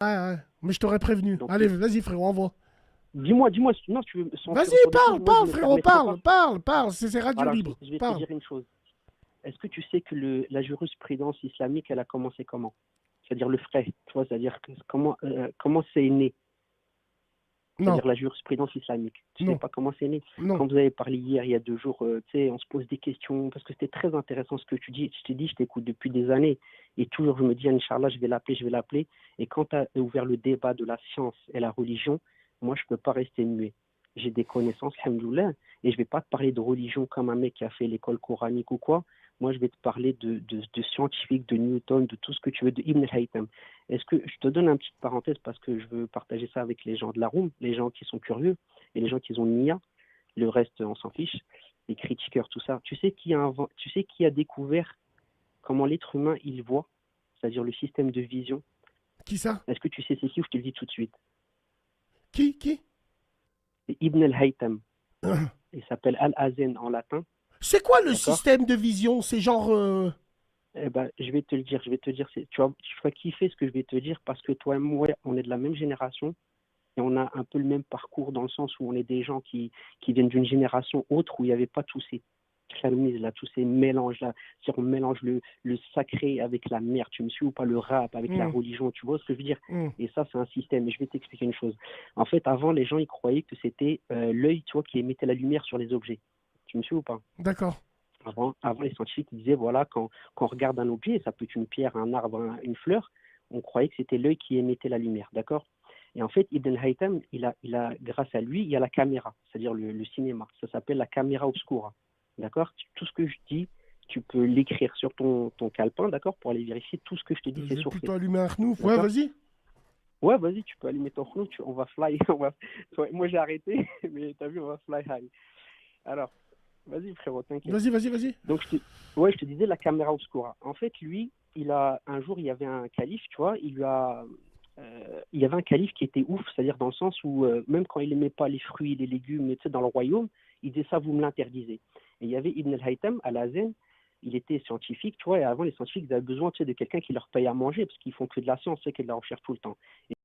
Ouais, ouais. Mais je t'aurais prévenu. Donc, Allez, vas-y, frérot, envoie. dis-moi, non, tu veux Vas-y, sur des choses, parle, moi, je parle, ne me frérot, permettrai pas. parle, parle, parle. C'est radio Alors, libre. je vais te Parle. dire une chose. Est-ce que tu sais que la jurisprudence islamique, elle a commencé comment? C'est-à-dire le frais, tu vois, c'est-à-dire comment c'est né, Non, c'est-à-dire la jurisprudence islamique. Tu sais non, pas comment c'est né. non. Quand vous avez parlé hier, il y a 2 jours, tu sais, on se pose des questions, parce que c'était très intéressant ce que tu dis. Je t'ai dit, je t'écoute depuis des années, et toujours je me dis, Inch'Allah, je vais l'appeler, je vais l'appeler. Et quand tu as ouvert le débat de la science et la religion, moi, je ne peux pas rester muet. J'ai des connaissances, alhamdoulilah, et je ne vais pas te parler de religion comme un mec qui a fait l'école coranique ou quoi. Moi, je vais te parler de scientifiques, de Newton, de tout ce que tu veux, de Ibn Haytham. Est-ce que je te donne une petite parenthèse parce que je veux partager ça avec les gens de la room, les gens qui sont curieux et les gens qui ont une IA. Le reste, on s'en fiche. Les critiqueurs, tout ça. Tu sais qui a découvert comment l'être humain il voit, c'est-à-dire le système de vision. Qui ça? Est-ce que tu sais c'est qui ou je te le dis tout de suite? Qui? C'est Ibn al-Haytham. Il s'appelle Al-Hazen en latin, C'est quoi le d'accord? système de vision? C'est genre. Eh ben, tu vas kiffer ce que je vais te dire parce que toi et moi, on est de la même génération et on a un peu le même parcours dans le sens où on est des gens qui viennent d'une génération autre où il n'y avait pas tous ces challenges là, tous ces mélanges là. C'est-à-dire on mélange le sacré avec la merde, tu me suis ou pas, le rap avec la hum, religion, tu vois ce que je veux dire? hum. Et ça, c'est un système. Et je vais t'expliquer une chose. En fait, avant, les gens, ils croyaient que c'était l'œil, tu vois, qui émettait la lumière sur les objets. Tu me suis ou pas? D'accord. Avant, les scientifiques disaient, voilà, quand on regarde un objet, ça peut être une pierre, un arbre, une fleur, on croyait que c'était l'œil qui émettait la lumière, d'accord? Et en fait, Ibn Haytham, grâce à lui, il y a la caméra, c'est-à-dire le cinéma. Ça s'appelle la caméra obscura, d'accord? Tout ce que je dis, tu peux l'écrire sur ton calepin, d'accord? Pour aller vérifier tout ce que je te dis, Je c'est vais sourcé, plutôt allumer un khnouf. Ouais, d'accord? vas-y. Ouais, vas-y, tu peux allumer ton chrono, on va fly. Ouais, moi, j'ai arrêté, mais t'as vu, on va fly high. Alors, vas-y, frérot, t'inquiète. Vas-y, vas-y, vas-y. Donc, ouais, je te disais la caméra obscura. En fait, lui, un jour, il y avait un calife, tu vois, il y avait un calife qui était ouf, c'est-à-dire dans le sens où, même quand il n'aimait pas les fruits, les légumes, tu sais, dans le royaume, il disait ça, vous me l'interdisez. Et il y avait Ibn al-Haytham à la Zen, il était scientifique, tu vois, et avant, les scientifiques, ils avaient besoin, tu sais, de quelqu'un qui leur paye à manger, parce qu'ils font que de la science, tu sais, que de la recherche tout le temps.